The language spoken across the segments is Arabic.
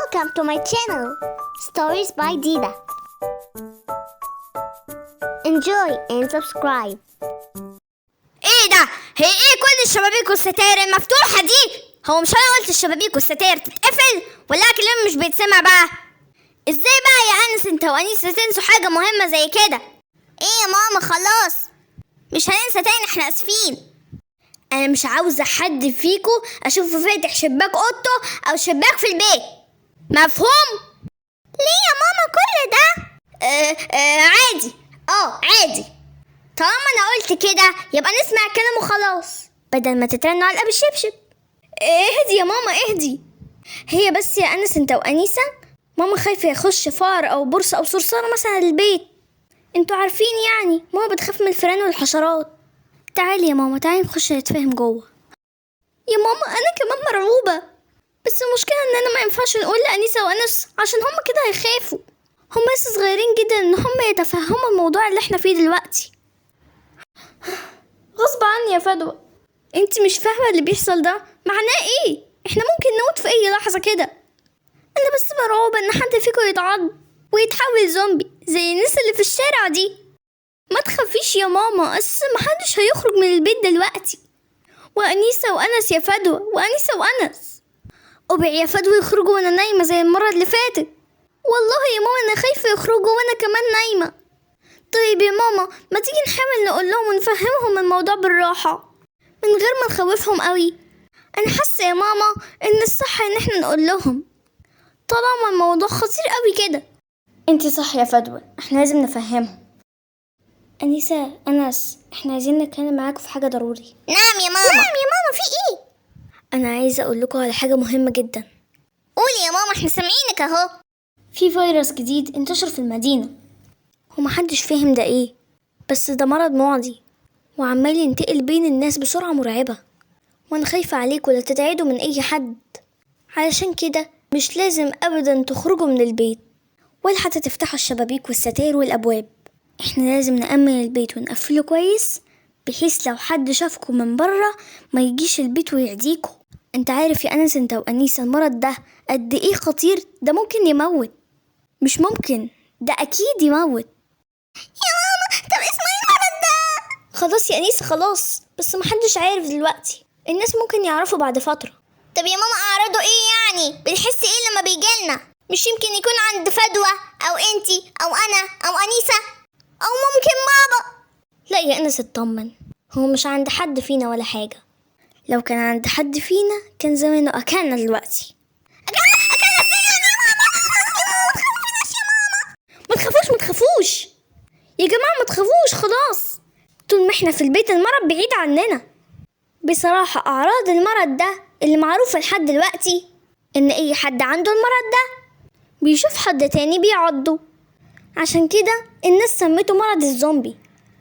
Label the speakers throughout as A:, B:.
A: Welcome to my channel, Stories by Dida. Enjoy and subscribe.
B: ايه ده؟ هي ايه كل الشبابيك والستاير المفتوحة دي؟ هو مش انا قلت الشبابيك والستاير تتقفل ولا كلام مش بيتسمع بقى؟ ازاي بقى يا انس انت وانيسة تنسوا حاجة مهمة زي كده؟ ايه يا ماما خلاص مش هننسى تاني، احنا اسفين. انا مش عاوزة حد فيكو اشوفه فاتح شباك اوضته او شباك في البيت، مفهوم؟ ليه يا ماما كل ده؟ عادي، عادي. طالما انا قلت كده يبقى نسمع الكلام وخلاص بدل ما تترنوا على بالشبشب. اهدي يا ماما اهدي. هي بس يا انس انت وانيسة ماما خايفة يخش فار او برصة او صرصار مثلا البيت، انتوا عارفين يعني ماما بتخاف من الفئران والحشرات. تعالي يا ماما تعالي نخش نتفاهم جوه. يا ماما انا كمان مرعوبة، بس المشكلة اننا ما ينفعش نقول لأنيسة وأنس عشان هما كده هيخافوا، هما لسه صغيرين جدا ان هما يتفهموا الموضوع اللي احنا فيه دلوقتي. غصب عني يا فدوى، انت مش فاهمة اللي بيحصل ده معناه ايه؟ احنا ممكن نموت في اي لحظة كده. انا بس مرعوبة ان حد فيكم يتعض ويتحول زومبي زي الناس اللي في الشارع دي. ما تخافيش يا ماما، اساسا محدش هيخرج من البيت دلوقتي. وأنيسة وأنس يا فدوى، وأنيسة وأنس أبعي يا فدوى يخرجوا وانا نايمة زي المرة اللي فاتت. والله يا ماما انا خايفة يخرجوا وانا كمان نايمة. طيب يا ماما ما تيجي نحاول نقول لهم ونفهمهم الموضوع بالراحة من غير ما نخوفهم قوي. انا حاسة يا ماما ان الصح ان احنا نقول لهم طالما الموضوع خطير قوي كده. انتي صح يا فدوى، احنا لازم نفهمهم. أنيسة أنس احنا عايزين نتكلم معاكم في حاجة ضروري.
A: نعم يا ماما في ايه؟
B: انا عايزة اقول لكم على حاجة مهمة جدا.
A: قولي يا ماما احنا سامعينك اهو.
B: في فيروس جديد انتشر في المدينة ومحدش فاهم ده ايه، بس ده مرض معدي وعمال ينتقل بين الناس بسرعة مرعبة، وانا خايفة عليكم لا تتعدوا من اي حد. علشان كده مش لازم ابدا تخرجوا من البيت ولا حتى تفتحوا الشبابيك والستاير والابواب. احنا لازم نأمن البيت ونقفله كويس بحيث لو حد شافكم من بره ما يجيش البيت ويعديكم. انت عارف يا انس انت وانيسة المرض ده قد ايه خطير، ده ممكن يموت. مش ممكن، ده اكيد يموت.
A: يا ماما طب اسمه ايه المرض ده؟
B: خلاص يا انيسة خلاص، بس محدش عارف دلوقتي، الناس ممكن يعرفوا بعد فترة.
A: طب يا ماما اعراضه ايه يعني؟ بنحس ايه لما بيجيلنا؟ مش يمكن يكون عند فدوى او انتي او انا او انيسة او ممكن بابا؟
B: لا يا انس اطمن، هو مش عند حد فينا ولا حاجة. لو كان عند حد فينا كان زمانه اكلنا دلوقتي. ما تخافوش يا جماعة، ما تخافوش خلاص. طول ما احنا في البيت المرض بعيد عننا. بصراحة اعراض المرض ده اللي معروفة لحد دلوقتي ان اي حد عنده المرض ده بيشوف حد تاني بيعضه، عشان كده الناس سمته مرض الزومبي.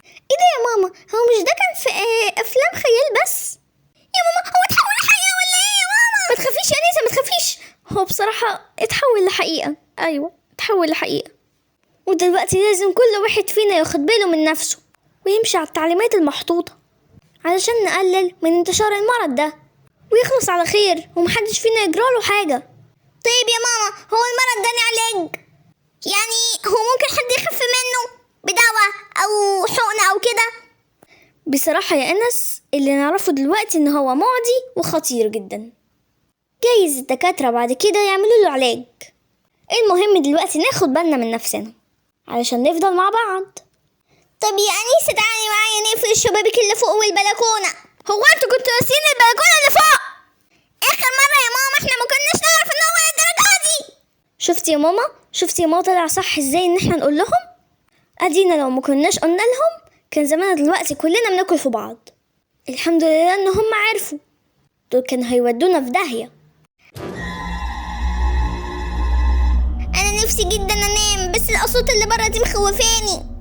B: ايه ده يا ماما؟ هو مش ده كان في افلام خيال بس؟
A: يا ماما هو اتحول لحقيقة ولا ايه يا ماما؟
B: ما تخافيش يا انيسة ما تخافيش، هو بصراحة اتحول لحقيقة. ايوه اتحول لحقيقة، ودلوقتي لازم كل واحد فينا ياخد باله من نفسه ويمشي على التعليمات المحطوطة علشان نقلل من انتشار المرض ده ويخلص على خير ومحدش فينا يجراله حاجة.
A: طيب يا ماما هو المرض ده له علاج؟ يعني هو ممكن حد يخف منه بدواء او حقنة او كده؟
B: بصراحة يا انس اللي نعرفه دلوقتي ان هو معدي وخطير جدا، جايز الدكاترة بعد كده يعملوا له علاج. المهم دلوقتي ناخد بالنا من نفسنا علشان نفضل مع بعض.
A: طب يا أنيسة تعالي معايا نقفل الشبابيك اللي فوق والبلكونة.
B: هو انتوا كنتوا ناسيين البلكونة اللي فوق؟
A: آخر مرة يا ماما احنا ما كناش نعرف ان هو الدرجة دي.
B: شفتي يا ماما طلع صح ازاي ان احنا نقول لهم؟ ادينا لو ما كناش قلنا لهم كان زماننا دلوقتي كلنا بناكل في بعض. الحمد لله ان هم عرفوا، دول كانوا هيودونا في داهية.
A: انا نفسي جدا انام بس الاصوات اللي بره دي مخوفاني.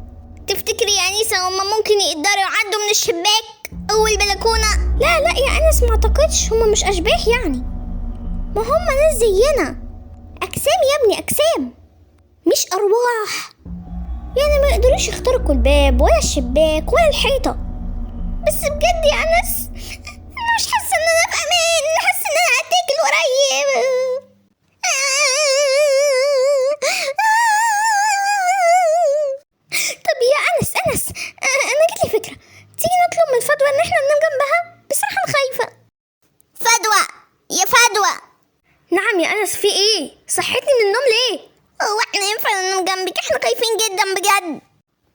A: تفتكري يا أنيسة هما ممكن يقدروا يعدوا من الشباك او البلكونة؟
B: لا يا انس ما اعتقدش، هما مش اشباح يعني، ما هما ناس زينا، اجسام يا ابني اجسام مش ارواح، يعني ما يقدروش يخترقوا الباب ولا الشباك ولا الحيطة.
A: بس بجد يا أنس انا مش حاسة ان انا في امان، حاسة ان انا هتاكل قريب.
B: أنس في إيه؟ صحتني من النوم ليه؟
A: هو احنا ينفع ننام جنبك؟ احنا خايفين جدا بجد.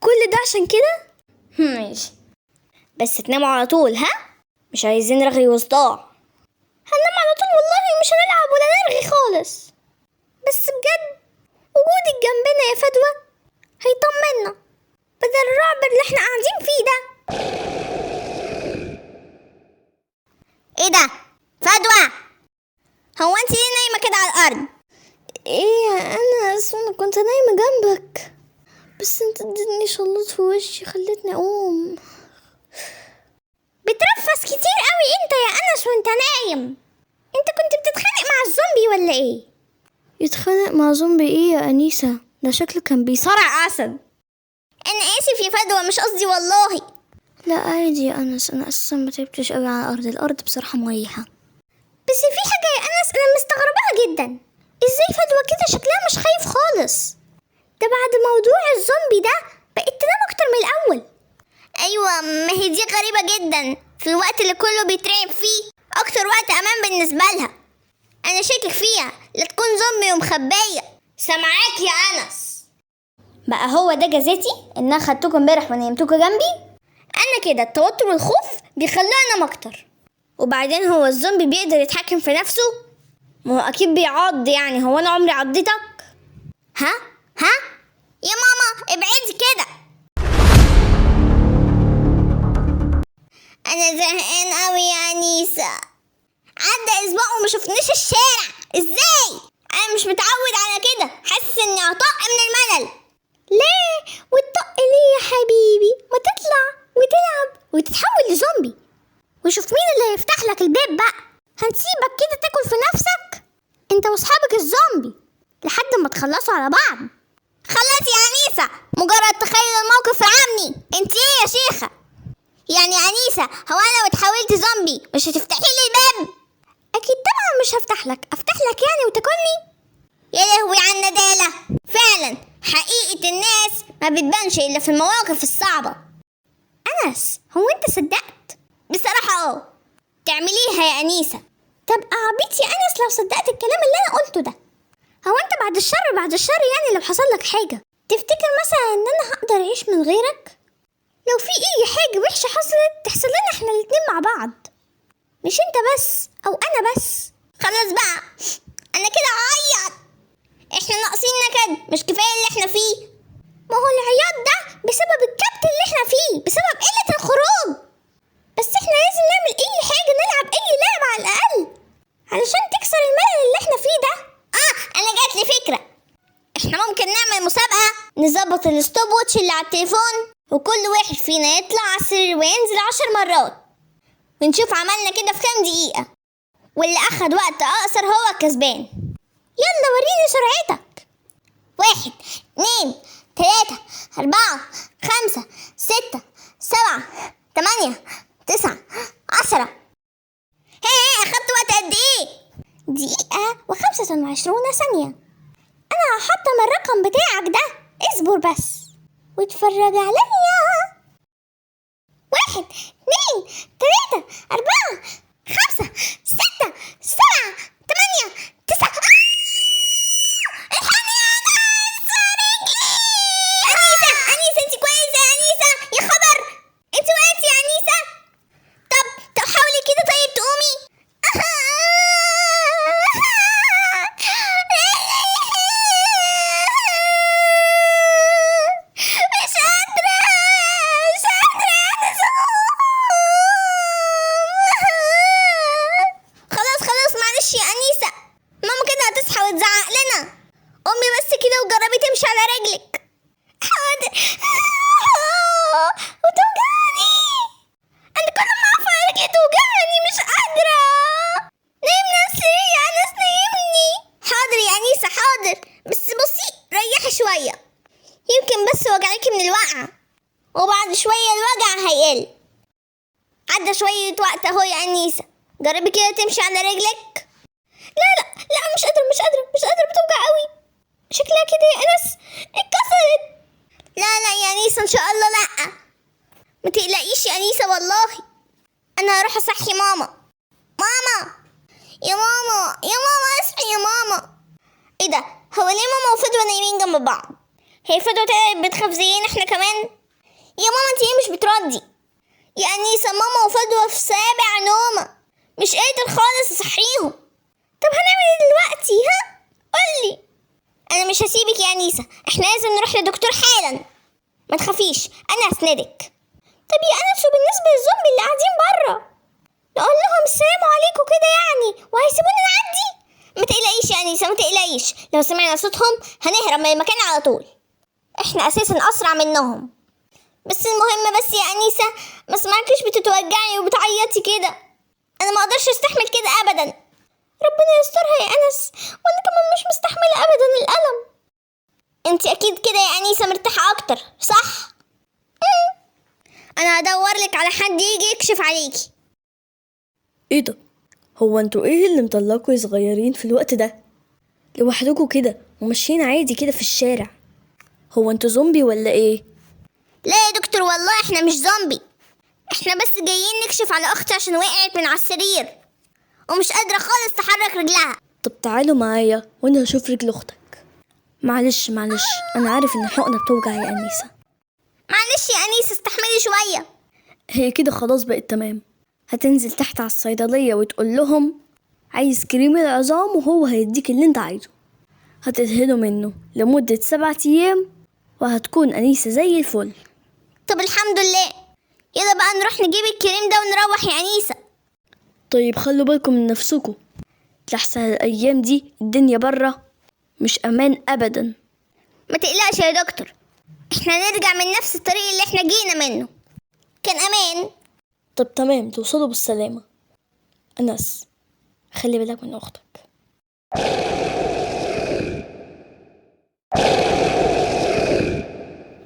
B: كل ده عشان كده؟ ماشي، بس تناموا على طول ها؟ مش عايزين رغي وصداع. هننام على طول والله، مش هنلعب ولا نرغي خالص. بس بجد وجودك جنبنا يا فدوى هيطمنا بدل الرعب اللي احنا قاعدين فيه ده.
A: ايه ده؟ فدوى، هو انت ليه نايمة كده على الارض؟
B: ايه يا أنس، أنا كنت نايمة جنبك بس انت اديتني شلوط في وشي خلتني اقوم.
A: بترفس كتير قوي انت يا انس وانت نايم. انت كنت بتتخانق مع الزومبي ولا ايه؟
B: يتخانق مع زومبي ايه يا أنيسة؟ ده شكله كان بيصارع أسد.
A: انا اسف يا فدوى، مش قصدي والله.
B: لا عادي يا أنس، أنا أساسا ما تعبتش قوي على الأرض بصراحة مريحة.
A: بس في حاجة يا انس انا مستغرباها جدا. ازاي فدوى كده شكلها مش خايف خالص؟ ده بعد موضوع الزومبي ده بقت تنام اكتر من الاول. ايوه، ما هي دي غريبة جدا في الوقت اللي كله بيترعب فيه، اكتر وقت امان بالنسبة لها. انا شاكك فيها لا تكون زومبي ومخبية. سامعاك يا انس؟
B: بقى هو ده جزاتي إن أنا خدتكم امبارح ونيمتكم جنبي؟ أنا كده التوتر والخوف بيخلوني أنام أكتر. وبعدين هو الزومبي بيقدر يتحكم في نفسه؟ ما هو أكيد بيعض، يعني هو أنا عمري عضتك؟
A: ها يا ماما ابعدي كده. انا زهقان قوي يا انيسة، عدى اسبوع وما شفناش الشارع. ازاي؟ انا مش متعود على كده، حاسس اني هطق من الملل. ليه وتطق ليه يا حبيبي؟ ما تطلع وتلعب وتتحول لزومبي وشوف مين اللي هيفتح لك الباب بقى. هنسيبك كده تاكل في نفسك انت واصحابك الزومبي لحد ما تخلصوا على بعض. خلاص يا انيسة، مجرد تخيل الموقف العامي. انت ايه يا شيخة؟ يعني يا انيسة، هو انا لو اتحولت زومبي مش هتفتحي لي الباب؟ اكيد طبعا مش هفتح لك يعني وتاكلني؟ يا لهوي على الندالة. فعلا حقيقة الناس ما بتبانش الا في المواقف الصعبة. انس، هو انت صدقت؟ بصراحة تعمليها يا انيسة. تبقى عبيط يا انس لو صدقت الكلام اللي انا قلته ده. هو انت بعد الشر يعني لو حصل لك حاجة تفتكر مثلا ان انا هقدر اعيش من غيرك؟ لو في اي حاجة وحشة حصلت تحصل لنا احنا الاتنين مع بعض، مش انت بس او انا بس. خلاص بقى، انا كده هعيط. احنا ناقصين نكد، مش كفاية اللي احنا فيه؟ ما هو العياط ده بسبب الكبت اللي احنا فيه، بسبب قلة الخروج. بس احنا لازم نعمل اي حاجة، نلعب اي لعبة على الاقل علشان تكسر الملل اللي احنا فيه ده. انا جاتلي فكرة. احنا ممكن نعمل مسابقة، نظبط الستوب واتش اللي على التليفون وكل واحد فينا يطلع على السرير وينزل 10 مرات ونشوف عملنا كده في كام دقيقة، واللي اخد وقت اقصر هو الكسبان. يلا وريني سرعتك. 1 2 3 4 5 6 7 8 9 10. هي اخدت وقت قد ايه؟ دقيقة و25 ثانية. انا هحطم الرقم بتاعك ده، اصبر بس واتفرج عليا. 1 2 3 4 5 6 7 8 9. الحقني يا ناس، رجلي. أنيسة انت كويسة يا أنيسة؟ يا خبر، انت وقعتي يا أنيسة؟ طب حاولي كده طيب تقومي. مش قادرة خلاص معلش يا أنيسة، ماما كده هتصحى وتزعق لنا. أمي بس كده وجربي تمشي على رجلك. حاضر. وتوجعني، أنا كل ما أقف على رجلي توجعني، مش قادرة. نايمني على السرير يا أنس، نايمني. حاضر يا أنيسة حاضر، بس بصي ريحي شوية، يمكن بس وجعيكي من الوقعة، وبعد شوية الوجع هيقل. عدى شوية وقت اهو يا أنيسة، جربي كده تمشي على رجلك. لا مش قادرة بتوجع قوي. شكلها كده يا أنس اتكسرت. لا يا أنيسة، إن شاء الله لا، ما تقلقيش يا أنيسة والله. أنا هروح أصحي ماما. يا ماما اصحي يا ماما. ايه ده؟ هو ليه ماما وفدوى نايمين جنب بعض؟ هي فدوى طلعت بتخاف زينا احنا كمان؟ يا ماما انت ليه مش بتردي؟ يا أنيسة ماما وفدوى في سابع نومة، مش قادر خالص اصحيهم. طب هنعمل ايه دلوقتي؟ ها قولي. انا مش هسيبك يا أنيسة، احنا لازم نروح لدكتور حالا. ما تخافيش انا هسندك. طب يا أنس وبالنسبة للزومبي اللي قاعدين بره، نقول لهم السلام عليكم كده يعني وهيسيبونا نعدي؟ ما تقلقيش يا أنيسة، ما تقلقيش، لو سمعنا صوتهم هنهرب من المكان على طول، احنا اساسا اسرع منهم. بس المهم بس يا أنيسة ما سمعكش بتتوجعي وبتعيطي كده، انا ما اقدرش استحمل كده ابدا. ربنا يسترها يا أنس، وانا كمان مش مستحملة ابدا الألم. انت اكيد كده يا أنيسة مرتاحة اكتر صح؟ انا هدور لك على حد يجي يكشف عليكي.
C: ايه ده؟ هو انتوا ايه اللي مطلعكوا صغيرين في الوقت ده لوحدكوا كده وماشيين عادي كده في الشارع؟ هو انتوا زومبي ولا ايه؟
A: لا يا دكتور والله احنا مش زومبي، احنا بس جايين نكشف على اختي عشان وقعت من على السرير ومش قادرة خالص تحرك رجلها.
C: طب تعالوا معايا وانا هشوف رجل اختك. معلش انا عارف ان الحقنة بتوجع يا أنيسة.
A: معلش يا أنيسة استحملي شوية.
C: هي كده خلاص بقت تمام. هتنزل تحت على الصيدلية وتقول لهم عايز كريم العظام وهو هيديك اللي انت عايزه. هتدهنه منه لمدة 7 أيام وهتكون أنيسة زي الفل.
A: طب الحمد لله، يلا بقى نروح نجيب الكريم ده ونروح يا أنيسة.
C: طيب خلوا بالكم من نفسكم، لحسن الأيام دي الدنيا برا مش أمان أبدا.
A: ما تقلقش يا دكتور، احنا نرجع من نفس الطريق اللي احنا جينا منه، كان أمان.
C: طب تمام، توصلوا بالسلامة. أنس خلي بالك من أختك.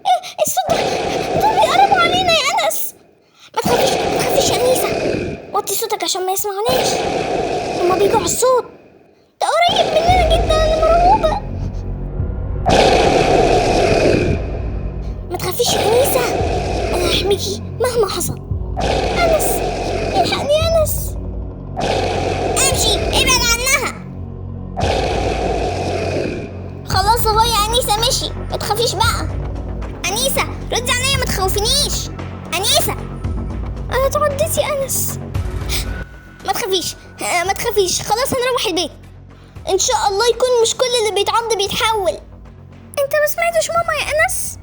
A: ايه الصوت ده؟ دول بيقربوا علينا يا أنس. ما تخافيش يا أنيسة، وطي صوتك عشان ما يسمعوناش، هما بيجوا على الصوت ده قريب مننا جدا، انا مرعوبة. ما تخافيش يا أنيسة، انا هحميكي مهما حصل. أنس الحقني يا أنس. امشي ابعد عنها. خلاص اهو يا أنيسة مشي، ما تخافيش بقى. أنيسة ردي عليا ما تخوفنيش. أنيسة انا اتعديت يا أنس. ما تخافيش خلاص هنروح البيت ان شاء الله. يكون مش كل اللي بيتعض بيتحول. انت ما سمعتش ماما يا أنس؟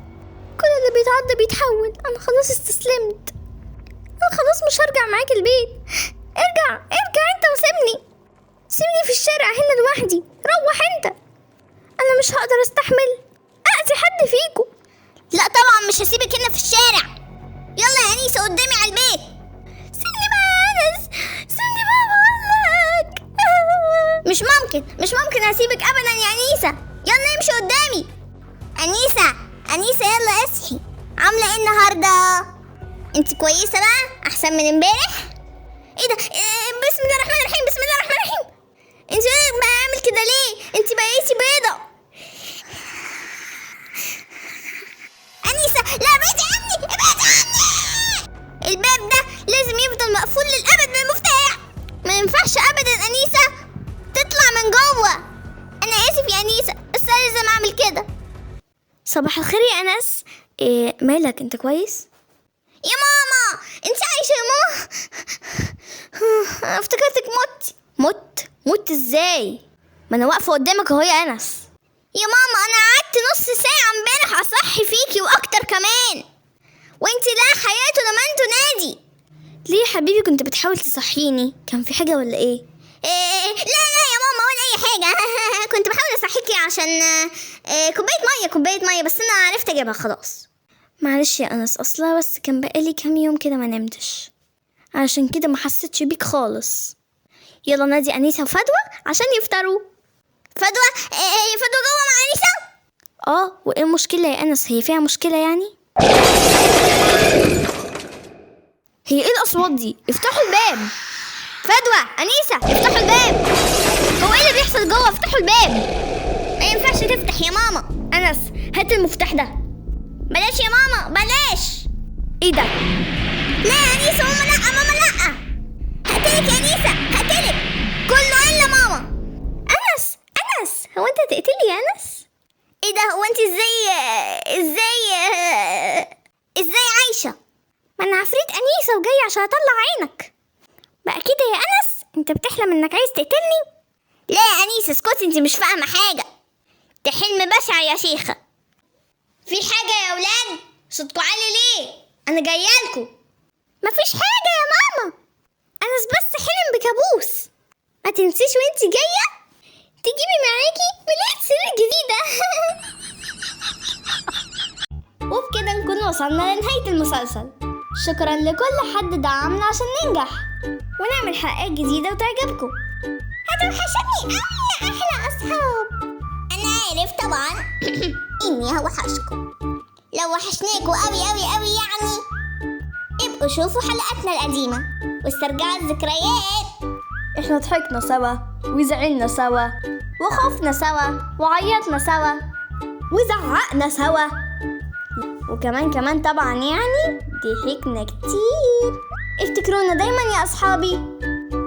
A: كل اللي بيتعض بيتحول. انا خلاص استسلمت، انا خلاص مش هرجع معاك البيت. ارجع انت سيبني في الشارع هنا لوحدي. روح انت، انا مش هقدر استحمل اذي حد فيكم. لا طبعا مش هسيبك هنا في الشارع. يلا يا أنيسة قدامي على البيت. سيبني بقى يا أنس، سيبني بقى بقولك. مش ممكن هسيبك ابدا يا أنيسة. يلا امشي قدامي. أنيسة يلا اصحي، عاملة ايه النهاردة؟ انت كويسة بقى احسن من امبارح؟ ايه ده؟ بسم الله الرحمن الرحيم. انت بعمل كده ليه؟ انت بقيتي بيضة. أنيسة لا ابعدي عني. الباب ده لازم يفضل مقفول للأبد بالمفتاح، ما ينفعش أبدا أنيسة تطلع من جوه. أنا آسف يا أنيسة بس أنا لازم أعمل كده.
C: صباح الخير يا أنس. مالك انت كويس؟
A: يا ماما انت عايشة يا ماما؟ افتكرتك
C: مت ازاي؟ ما انا واقفة قدامك اهو يا أنس.
A: يا ماما انا قعدت نص ساعة امبارح اصحي فيكي واكتر كمان، وانت لا حياة ولا ما انتوا نادي.
C: ليه يا حبيبي كنت بتحاول تصحيني؟ كان في حاجة ولا ايه؟
A: لا يا ماما ولا اي حاجة. كنت بحاول اصحيكي عشان كوباية مية بس انا عرفت اجيبها خلاص.
C: معلش يا أنس، أصلا بس كان بقالي كام يوم كده ما نمتش، عشان كده ما حسيتش بيك خالص. يلا نادي أنيسة وفدوى عشان يفطروا.
A: فدوى؟ هي فدوى جوه مع أنيسة؟
C: وايه المشكلة يا أنس؟ هي فيها مشكلة يعني؟ هي ايه الأصوات دي؟ افتحوا الباب.
A: فدوى أنيسة افتحوا الباب. هو ايه اللي بيحصل جوه؟ افتحوا الباب. ما ينفعش تفتح يا ماما.
C: أنس هات المفتاح ده.
A: بلاش يا ماما بلاش.
C: ايه ده؟
A: لا يا أنيسة ماما لا. هقتلك يا أنيسة هقتلك. كله إلا ماما. أنس
B: هو انت تقتلي يا انس؟
A: ايه ده؟ هو انت ازاي عايشة؟
B: ما انا عفريت انيسة وجاي عشان اطلع عينك بقى كده يا انس. انت بتحلم انك عايز تقتلني؟
A: لا يا انيسة اسكتي، انت مش فاهمة حاجة، ده حلم بشع يا شيخة. في حاجة يا ولاد؟ صوتكوا عالي ليه؟ انا جايالكوا.
B: مفيش حاجة يا ماما، انس بس حلم بكابوس. ما تنسيش وانتي جاية تجيبي معاكي ملاية سرير جديدة.
A: وبكده نكون وصلنا لنهاية المسلسل. شكرا لكل حد دعمنا عشان ننجح ونعمل حلقات جديدة وتعجبكم. هتوحشني قوي يا أحلى أصحاب. أنا عارف طبعا إني هوحشكم. لو وحشناكوا قوي قوي قوي يعني ابقوا شوفوا حلقاتنا القديمة واسترجعوا الذكريات.
C: احنا ضحكنا سوا وزعلنا سوا وخفنا سوا وعيطنا سوا وزعقنا سوا وكمان طبعا يعني ضحكنا كتير. افتكرونا دايما يا اصحابي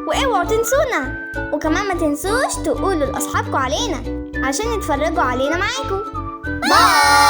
C: واوعوا تنسونا، وكمان ما تنسوش تقولوا لاصحابكم علينا عشان يتفرجوا علينا معاكم. باي.